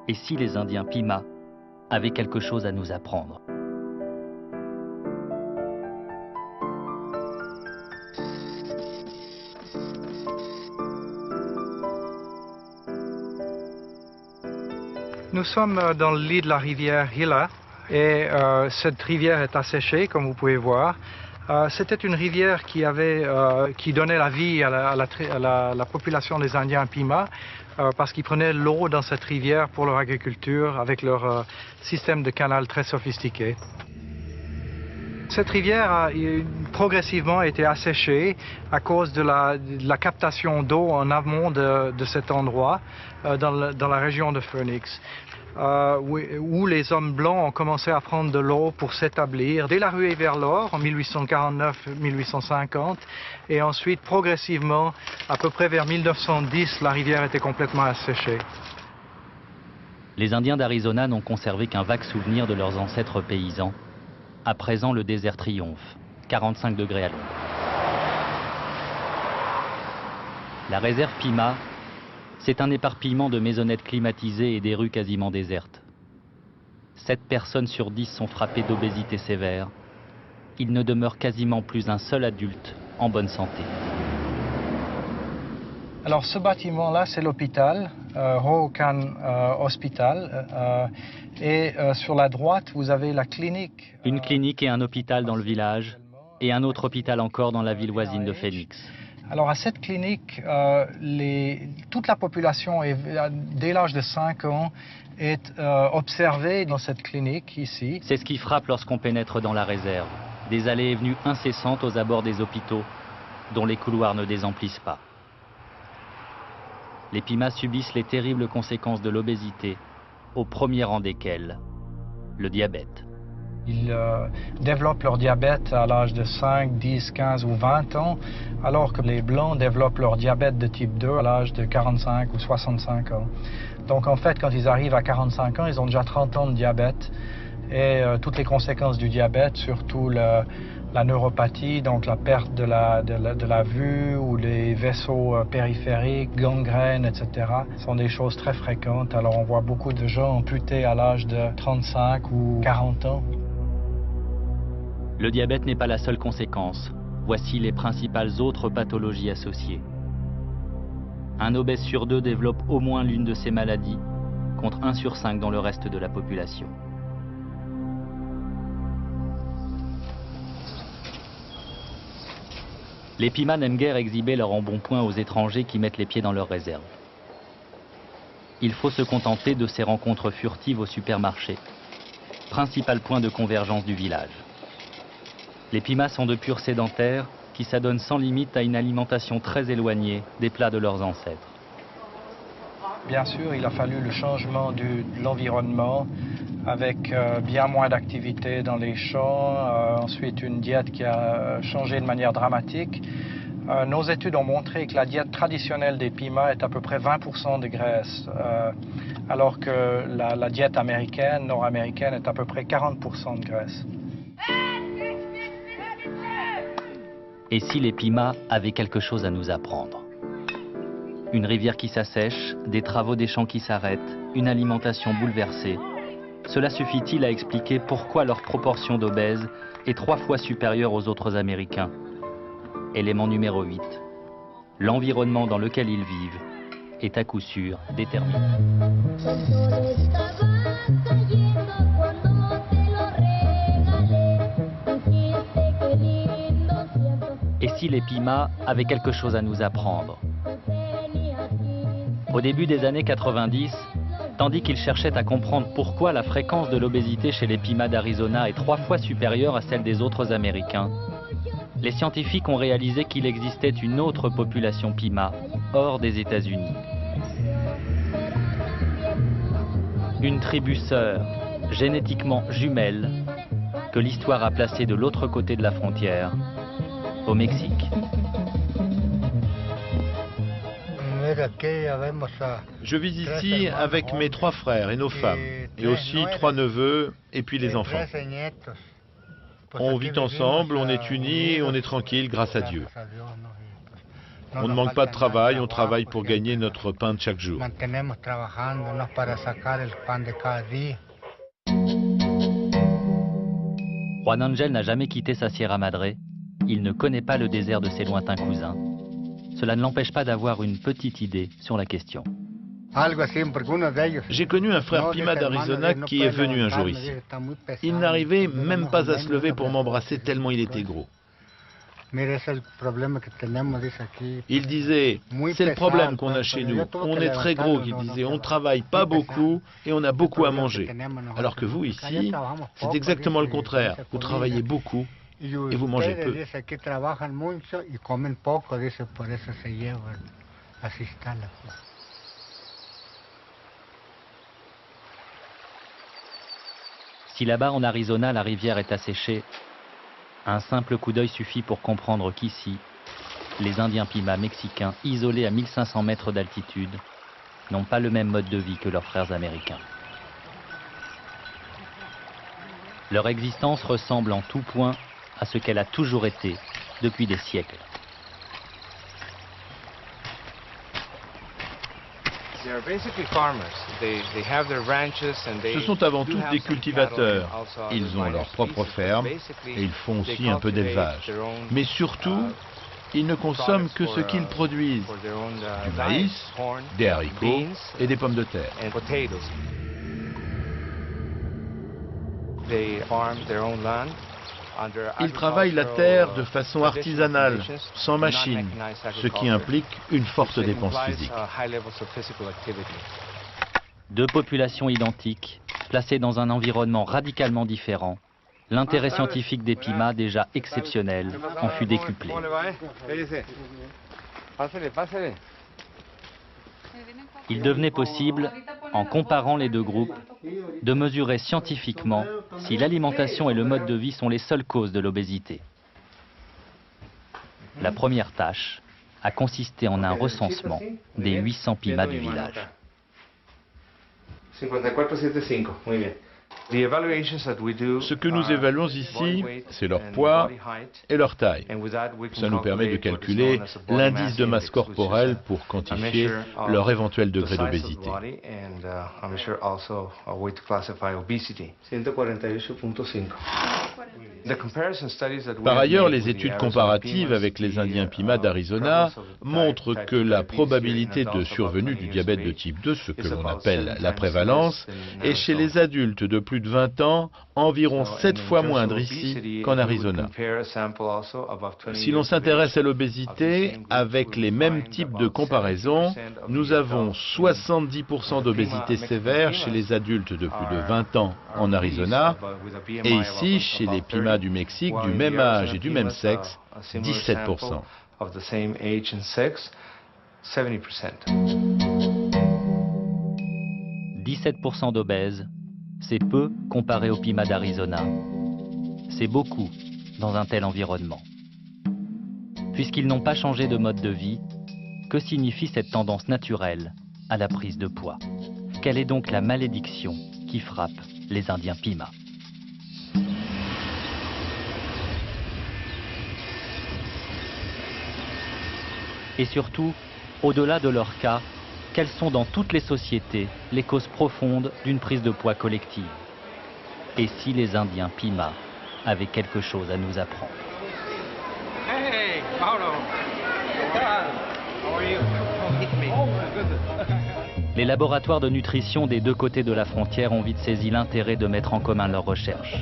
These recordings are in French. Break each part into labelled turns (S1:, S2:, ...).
S1: Et si les Indiens Pima avaient quelque chose à nous apprendre?
S2: Nous sommes dans le lit de la rivière Gila et cette rivière est asséchée, comme vous pouvez voir. C'était une rivière qui donnait la vie à la population des Indiens Pima parce qu'ils prenaient l'eau dans cette rivière pour leur agriculture avec leur système de canal très sophistiqué. Cette rivière a progressivement été asséchée à cause de la captation d'eau en amont de cet endroit dans la région de Phoenix. Où les hommes blancs ont commencé à prendre de l'eau pour s'établir dès la ruée vers l'or en 1849-1850 et ensuite progressivement, à peu près vers 1910, la rivière était complètement asséchée.
S1: Les Indiens d'Arizona n'ont conservé qu'un vague souvenir de leurs ancêtres paysans. À présent, le désert triomphe, 45 degrés à l'ombre. La réserve Pima, c'est un éparpillement de maisonnettes climatisées et des rues quasiment désertes. 7 personnes sur 10 sont frappées d'obésité sévère. Il ne demeure quasiment plus un seul adulte en bonne santé.
S2: Alors ce bâtiment-là, c'est l'hôpital, Ho'okan Hospital. Sur la droite, vous avez la clinique.
S1: Une clinique et un hôpital dans le village, et un autre hôpital encore dans la ville voisine de Phoenix.
S2: Alors à cette clinique, toute la population, dès l'âge de 5 ans, est observée dans cette clinique ici.
S1: C'est ce qui frappe lorsqu'on pénètre dans la réserve. Des allées et venues incessantes aux abords des hôpitaux, dont les couloirs ne désemplissent pas. Les Pima subissent les terribles conséquences de l'obésité, au premier rang desquelles le diabète.
S2: Ils développent leur diabète à l'âge de 5, 10, 15 ou 20 ans, alors que les Blancs développent leur diabète de type 2 à l'âge de 45 ou 65 ans. Donc en fait, quand ils arrivent à 45 ans, ils ont déjà 30 ans de diabète. Et toutes les conséquences du diabète, surtout la neuropathie, donc la perte de la vue ou les vaisseaux périphériques, gangrènes, etc., sont des choses très fréquentes. Alors on voit beaucoup de gens amputés à l'âge de 35 ou 40 ans.
S1: Le diabète n'est pas la seule conséquence. Voici les principales autres pathologies associées. Un obèse sur 2 développe au moins l'une de ces maladies, contre 1 sur 5 dans le reste de la population. Les Pima n'aiment guère exhiber leur embonpoint aux étrangers qui mettent les pieds dans leur réserve. Il faut se contenter de ces rencontres furtives au supermarché, principal point de convergence du village. Les Pima sont de purs sédentaires qui s'adonnent sans limite à une alimentation très éloignée des plats de leurs ancêtres.
S2: Bien sûr, il a fallu le changement de l'environnement avec bien moins d'activité dans les champs, ensuite une diète qui a changé de manière dramatique. Nos études ont montré que la diète traditionnelle des Pima est à peu près 20% de graisse, alors que la diète américaine, nord-américaine, est à peu près 40% de graisse.
S1: Et si les Pima avaient quelque chose à nous apprendre? Une rivière qui s'assèche, des travaux des champs qui s'arrêtent, une alimentation bouleversée. Cela suffit-il à expliquer pourquoi leur proportion d'obèses est 3 fois supérieure aux autres Américains? Élément numéro 8. L'environnement dans lequel ils vivent est à coup sûr déterminant. Et si les Pima avaient quelque chose à nous apprendre? Au début des années 90, tandis qu'ils cherchaient à comprendre pourquoi la fréquence de l'obésité chez les Pima d'Arizona est 3 fois supérieure à celle des autres Américains, les scientifiques ont réalisé qu'il existait une autre population Pima hors des États-Unis. Une tribu sœur, génétiquement jumelle, que l'histoire a placée de l'autre côté de la frontière, au Mexique.
S3: Je vis ici avec mes 3 frères et nos femmes, et aussi 3 neveux, et puis les enfants. On vit ensemble, on est unis, on est tranquille grâce à Dieu. On ne manque pas de travail, on travaille pour gagner notre pain de chaque jour.
S1: Juan Ángel n'a jamais quitté sa Sierra Madre. Il ne connaît pas le désert de ses lointains cousins. Cela ne l'empêche pas d'avoir une petite idée sur la question.
S3: J'ai connu un frère Pima d'Arizona qui est venu un jour ici. Il n'arrivait même pas à se lever pour m'embrasser tellement il était gros. Il disait, c'est le problème qu'on a chez nous, on est très gros, il disait, on travaille pas beaucoup et on a beaucoup à manger. Alors que vous ici, c'est exactement le contraire, vous travaillez beaucoup et vous mangez peu.
S1: Si là-bas en Arizona la rivière est asséchée, un simple coup d'œil suffit pour comprendre qu'ici, les Indiens Pima mexicains, isolés à 1500 mètres d'altitude, n'ont pas le même mode de vie que leurs frères américains. Leur existence ressemble en tout point à ce qu'elle a toujours été depuis des siècles.
S3: Ce sont avant tout des cultivateurs. Ils ont leur propre ferme et ils font aussi un peu d'élevage. Mais surtout, ils ne consomment que ce qu'ils produisent, du maïs, des haricots et des pommes de terre. Ils travaillent la terre de façon artisanale, sans machine, ce qui implique une forte dépense physique.
S1: Deux populations identiques, placées dans un environnement radicalement différent, l'intérêt scientifique des Pima, déjà exceptionnel, en fut décuplé. Il devenait possible, en comparant les deux groupes, de mesurer scientifiquement si l'alimentation et le mode de vie sont les seules causes de l'obésité. La première tâche a consisté en un recensement des 800 Pima du village.
S3: 54,75, muy bien. Ce que nous évaluons ici, c'est leur poids et leur taille. Ça nous permet de calculer l'indice de masse corporelle pour quantifier leur éventuel degré d'obésité. Par ailleurs, les études comparatives avec les Indiens Pima d'Arizona montrent que la probabilité de survenue du diabète de type 2, ce que l'on appelle la prévalence, est chez les adultes de plus de 20 ans environ 7 fois moindre ici qu'en Arizona. Si l'on s'intéresse à l'obésité, avec les mêmes types de comparaisons, nous avons 70% d'obésité sévère chez les adultes de plus de 20 ans en Arizona, et ici, chez les Pima du Mexique, du même âge et du même sexe, 17%.
S1: 17% d'obèses, c'est peu comparé aux Pima d'Arizona. C'est beaucoup dans un tel environnement. Puisqu'ils n'ont pas changé de mode de vie, que signifie cette tendance naturelle à la prise de poids? Quelle est donc la malédiction qui frappe les Indiens Pima? Et surtout, au-delà de leur cas, quelles sont dans toutes les sociétés les causes profondes d'une prise de poids collective? Et si les Indiens Pima avaient quelque chose à nous apprendre?
S2: Hey, Paolo! How are you?
S1: Les laboratoires de nutrition des deux côtés de la frontière ont vite saisi l'intérêt de mettre en commun leurs recherches.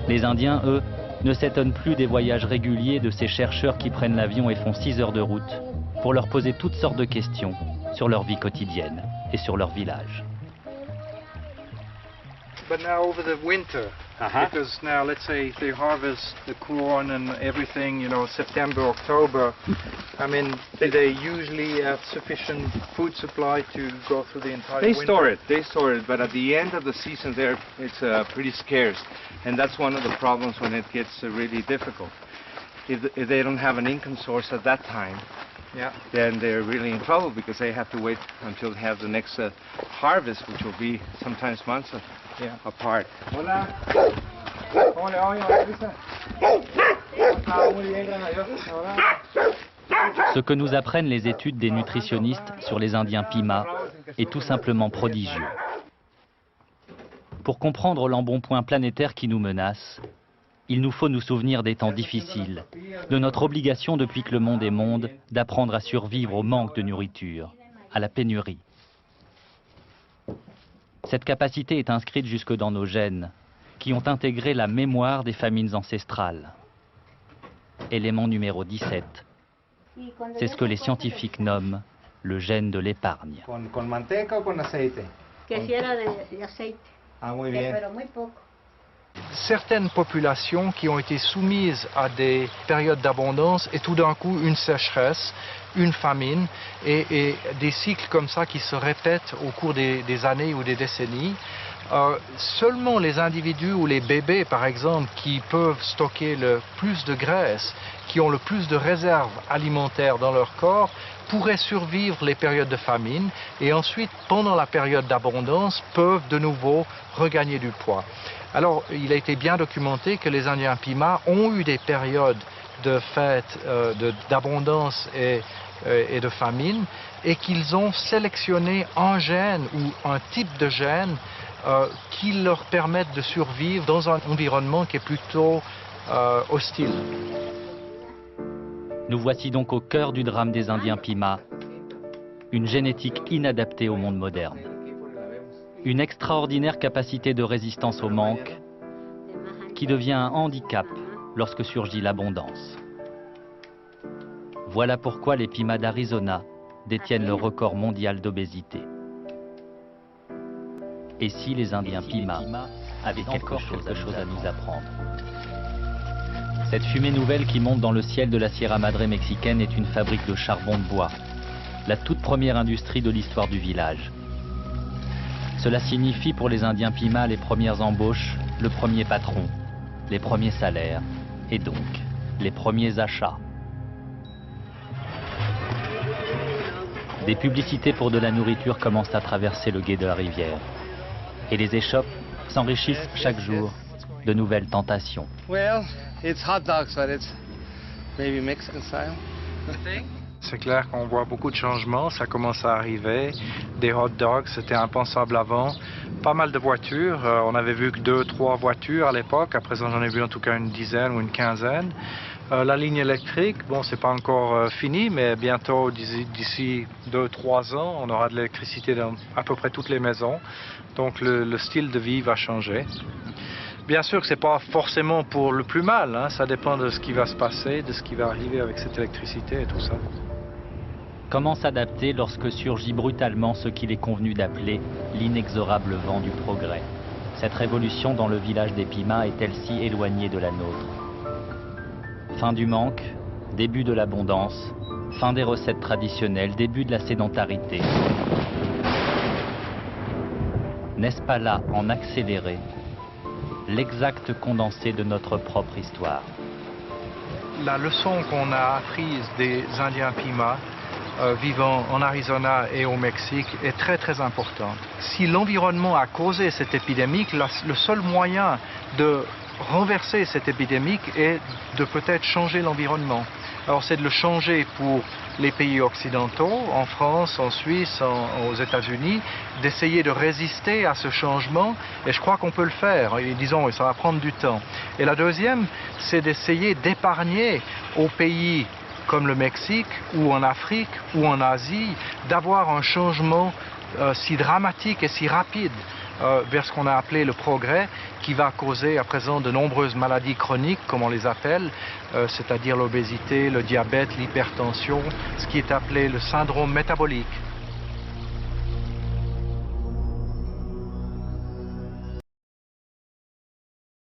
S1: Les Indiens, eux, ne s'étonnent plus des voyages réguliers de ces chercheurs qui prennent l'avion et font 6 heures de route pour leur poser toutes sortes de questions sur leur vie quotidienne et sur leur village.
S2: But now over the winter, because now let's say they harvest the corn and everything, you know, September, October. I mean, do they usually have sufficient food supply to go through the entire winter?
S4: They store it, but at the end of the season there, it's pretty scarce. And that's one of the problems when it gets really difficult. If they don't have an income source at that time, then they're really in trouble because they have to wait until they have the next harvest, which will be sometimes months apart.
S2: Hola. Hola, Lisa. Muy bien, gracias a Dios. Hola.
S1: Ce que nous apprennent les études des nutritionnistes sur les Indiens Pima est tout simplement prodigieux. Pour comprendre l'embonpoint planétaire qui nous menace, il nous faut nous souvenir des temps difficiles, de notre obligation depuis que le monde est monde d'apprendre à survivre au manque de nourriture, à la pénurie. Cette capacité est inscrite jusque dans nos gènes, qui ont intégré la mémoire des famines ancestrales. Élément numéro 17. C'est ce que les scientifiques nomment le gène de l'épargne.
S5: Con manteca o con aceite?
S6: Quisiera de aceite,
S5: Ah, muy bien.
S6: pero muy poco.
S2: Certaines populations qui ont été soumises à des périodes d'abondance et tout d'un coup une sécheresse, une famine et des cycles comme ça qui se répètent au cours des années ou des décennies. Seulement les individus ou les bébés, par exemple, qui peuvent stocker le plus de graisse, qui ont le plus de réserves alimentaires dans leur corps, pourraient survivre les périodes de famine et ensuite, pendant la période d'abondance, peuvent de nouveau regagner du poids. Alors, il a été bien documenté que les Indiens Pima ont eu des périodes de fête, d'abondance et de famine, et qu'ils ont sélectionné un gène ou un type de gène qui leur permettent de survivre dans un environnement qui est plutôt hostile.
S1: Nous voici donc au cœur du drame des Indiens Pima, une génétique inadaptée au monde moderne. Une extraordinaire capacité de résistance au manque qui devient un handicap lorsque surgit l'abondance. Voilà pourquoi les Pima d'Arizona détiennent le record mondial d'obésité. Et si les Indiens Pima avaient quelque chose à nous apprendre? Cette fumée nouvelle qui monte dans le ciel de la Sierra Madre mexicaine est une fabrique de charbon de bois, la toute première industrie de l'histoire du village. Cela signifie pour les Indiens Pima les premières embauches, le premier patron, les premiers salaires et donc les premiers achats. Des publicités pour de la nourriture commencent à traverser le gué de la rivière. Et les échoppes s'enrichissent chaque jour de nouvelles tentations.
S5: Well, it's hot dogs, but it's maybe Mexican style.
S2: C'est clair qu'on voit beaucoup de changements, ça commence à arriver. Des hot dogs, c'était impensable avant. Pas mal de voitures, on avait vu que 2-3 voitures à l'époque, à présent j'en ai vu en tout cas une dizaine ou une quinzaine. La ligne électrique, bon c'est pas encore fini, mais bientôt d'ici 2-3 ans, on aura de l'électricité dans à peu près toutes les maisons. Donc le style de vie va changer. Bien sûr que c'est pas forcément pour le plus mal, hein, ça dépend de ce qui va se passer, de ce qui va arriver avec cette électricité et tout ça.
S1: Comment s'adapter lorsque surgit brutalement ce qu'il est convenu d'appeler l'inexorable vent du progrès? Cette révolution dans le village des Pima est-elle si éloignée de la nôtre? Fin du manque, début de l'abondance, fin des recettes traditionnelles, début de la sédentarité. N'est-ce pas là, en accéléré, l'exact condensé de notre propre histoire?
S2: La leçon qu'on a apprise des Indiens Pima vivant en Arizona et au Mexique est très très importante. Si l'environnement a causé cette épidémie, le seul moyen de renverser cette épidémie est de peut-être changer l'environnement. Alors c'est de le changer pour les pays occidentaux, en France, en Suisse, aux États-Unis, d'essayer de résister à ce changement, et je crois qu'on peut le faire. Et disons, ça va prendre du temps. Et la deuxième, c'est d'essayer d'épargner aux pays comme le Mexique, ou en Afrique, ou en Asie, d'avoir un changement si dramatique et si rapide vers ce qu'on a appelé le progrès, qui va causer à présent de nombreuses maladies chroniques, comme on les appelle, c'est-à-dire l'obésité, le diabète, l'hypertension, ce qui est appelé le syndrome métabolique.